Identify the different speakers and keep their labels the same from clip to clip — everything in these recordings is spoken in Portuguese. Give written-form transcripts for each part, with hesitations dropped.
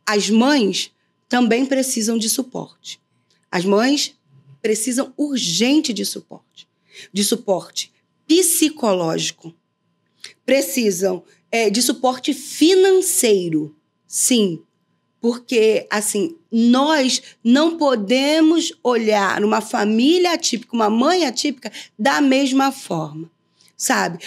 Speaker 1: as mães também precisam de suporte. As mães precisam urgente de suporte psicológico, precisam de suporte financeiro, sim, porque, assim, nós não podemos olhar uma família atípica, uma mãe atípica, da mesma forma, sabe?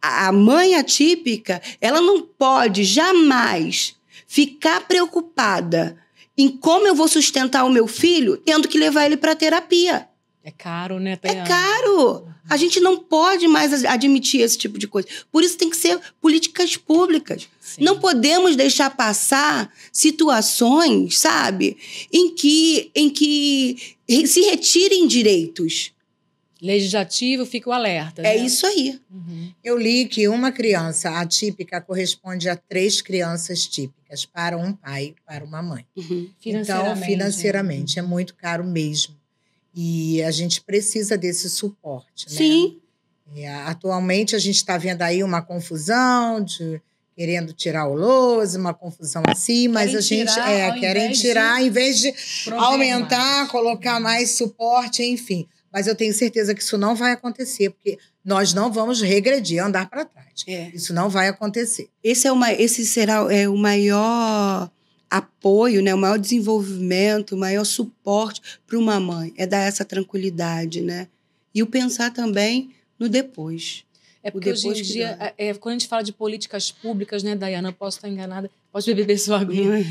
Speaker 1: A mãe atípica, ela não pode jamais ficar preocupada em como eu vou sustentar o meu filho tendo que levar ele para terapia.
Speaker 2: É caro, né,
Speaker 1: Tayana? É caro. A gente não pode mais admitir esse tipo de coisa. Por isso tem que ser políticas públicas. Sim. Não podemos deixar passar situações, sabe, em que se retirem direitos.
Speaker 2: Legislativo, fica o alerta.
Speaker 1: É isso aí.
Speaker 3: Uhum. Eu li que uma criança atípica corresponde a 3 crianças típicas, para um pai, para uma mãe.
Speaker 1: Uhum.
Speaker 3: Então, financeiramente, é muito caro mesmo. E a gente precisa desse suporte, né?
Speaker 1: Sim.
Speaker 3: Atualmente, a gente está vendo aí uma confusão querendo tirar o LOAS, uma confusão assim, mas a gente querem tirar, em vez de aumentar, colocar mais suporte, enfim. Mas eu tenho certeza que isso não vai acontecer, porque nós não vamos regredir, andar para trás. Isso não vai acontecer.
Speaker 1: Esse será o maior apoio, né, o maior desenvolvimento, o maior suporte para uma mãe, é dar essa tranquilidade, né? E o pensar também no depois.
Speaker 2: É porque hoje em dia, quando a gente fala de políticas públicas, né, Dayana, posso estar enganada, posso beber sua aguinha,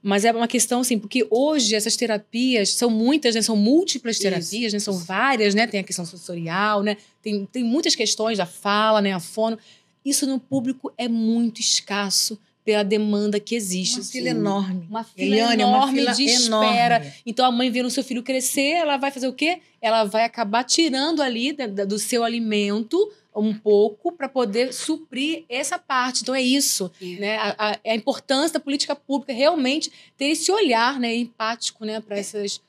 Speaker 2: mas é uma questão assim, porque hoje essas terapias são muitas, né, são múltiplas terapias, né, são várias, né, tem a questão sensorial, né, tem muitas questões da fala, né, a fono. Isso no público é muito escasso pela demanda que existe.
Speaker 3: Uma fila enorme.
Speaker 2: Uma fila enorme de espera. Então, a mãe vendo o seu filho crescer, ela vai fazer o quê? Ela vai acabar tirando ali do seu alimento um pouco para poder suprir essa parte. Então, é isso. Né? A importância da política pública realmente ter esse olhar, né, empático, né, para essas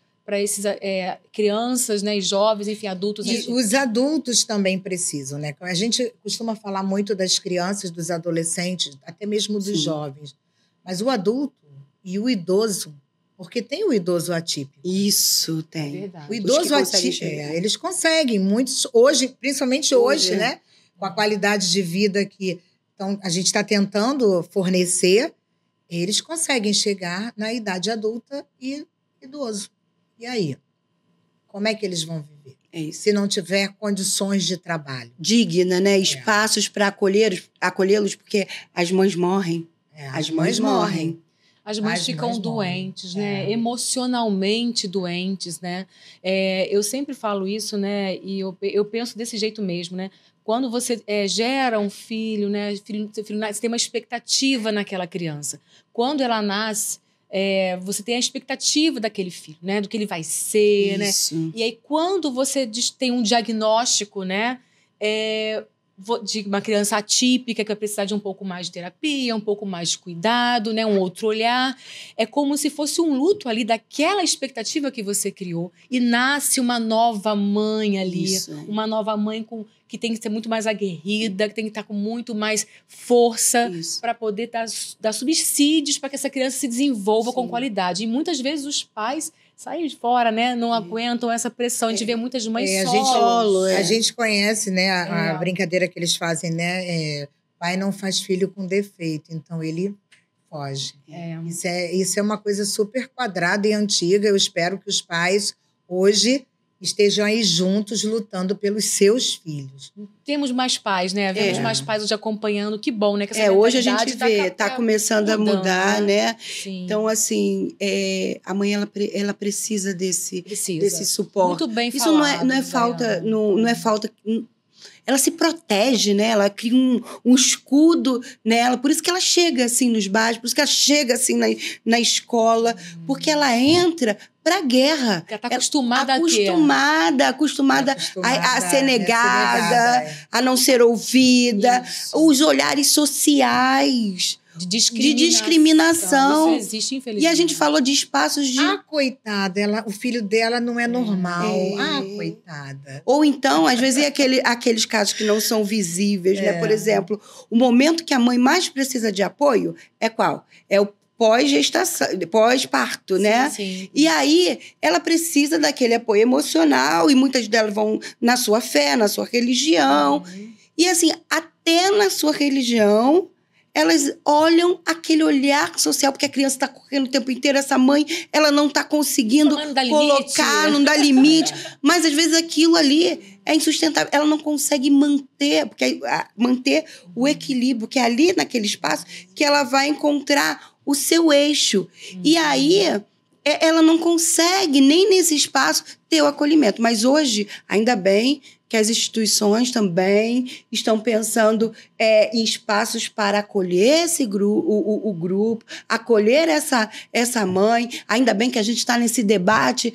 Speaker 2: crianças, né, e jovens, enfim, adultos.
Speaker 3: E os adultos também precisam, né? A gente costuma falar muito das crianças, dos adolescentes, até mesmo dos jovens. Mas o adulto e o idoso, porque tem o idoso atípico.
Speaker 1: Isso, tem.
Speaker 2: É verdade.
Speaker 3: O idoso atípico, eles conseguem. Muitos, hoje, principalmente hoje, né? Com a qualidade de vida que a gente está tentando fornecer, eles conseguem chegar na idade adulta e idoso. E aí? Como é que eles vão viver? Se não tiver condições de trabalho.
Speaker 1: Digna, né? Espaços para acolhê-los, porque as mães morrem. As mães morrem.
Speaker 2: As mães ficam doentes, né? Emocionalmente doentes, né? Eu sempre falo isso, né? E eu penso desse jeito mesmo, né? Quando você gera um filho, né? Seu filho nasce, você tem uma expectativa naquela criança. Quando ela nasce, você tem a expectativa daquele filho, né? Do que ele vai ser,
Speaker 1: isso.
Speaker 2: Né? E aí, quando você tem um diagnóstico, né? De uma criança atípica que vai precisar de um pouco mais de terapia, um pouco mais de cuidado, né? Um outro olhar. É como se fosse um luto ali daquela expectativa que você criou. E nasce uma nova mãe ali. Isso. Uma nova mãe que tem que ser muito mais aguerrida, que tem que estar com muito mais força para poder dar subsídios para que essa criança se desenvolva com qualidade. E muitas vezes os pais saem de fora, né? Não aguentam essa pressão. A gente vê muitas mães solo.
Speaker 3: A gente conhece, né? A brincadeira que eles fazem, né? Pai não faz filho com defeito, então ele foge. Isso é uma coisa super quadrada e antiga. Eu espero que os pais hoje estejam aí juntos lutando pelos seus filhos.
Speaker 2: Temos mais pais, né? Vemos mais pais hoje acompanhando. Que bom, né? Que essa
Speaker 1: hoje a gente vê, tá começando a mudar, né?
Speaker 2: Sim.
Speaker 1: Então, assim, a mãe, ela precisa desse suporte.
Speaker 2: Muito bem
Speaker 1: Isso
Speaker 2: falado.
Speaker 1: não é falta, não é falta... Ela se protege, né? Ela cria um escudo nela. Por isso que ela chega assim nos bares, por isso que ela chega assim na escola, porque ela entra para a guerra.
Speaker 2: Ela está acostumada
Speaker 1: a ser negada, a não ser ouvida, os olhares sociais.
Speaker 2: De discriminação. Isso existe, infelizmente.
Speaker 1: E a gente falou de espaços de...
Speaker 3: coitada, o filho dela não é normal. Coitada.
Speaker 1: Ou então, às vezes, aqueles casos que não são visíveis, né? Por exemplo, o momento que a mãe mais precisa de apoio é qual? pós-gestação, pós-parto, né?
Speaker 2: Sim.
Speaker 1: E aí, ela precisa daquele apoio emocional, e muitas delas vão na sua fé, na sua religião. E assim, até na sua religião, elas olham aquele olhar social, porque a criança está correndo o tempo inteiro, essa mãe, ela não está conseguindo colocar, não dá limite. Mas, às vezes, aquilo ali é insustentável. Ela não consegue manter o equilíbrio, que é ali, naquele espaço, que ela vai encontrar o seu eixo. E aí, ela não consegue, nem nesse espaço, ter o acolhimento. Mas hoje, ainda bem que as instituições também estão pensando em espaços para acolher o grupo, acolher essa mãe. Ainda bem que a gente está nesse debate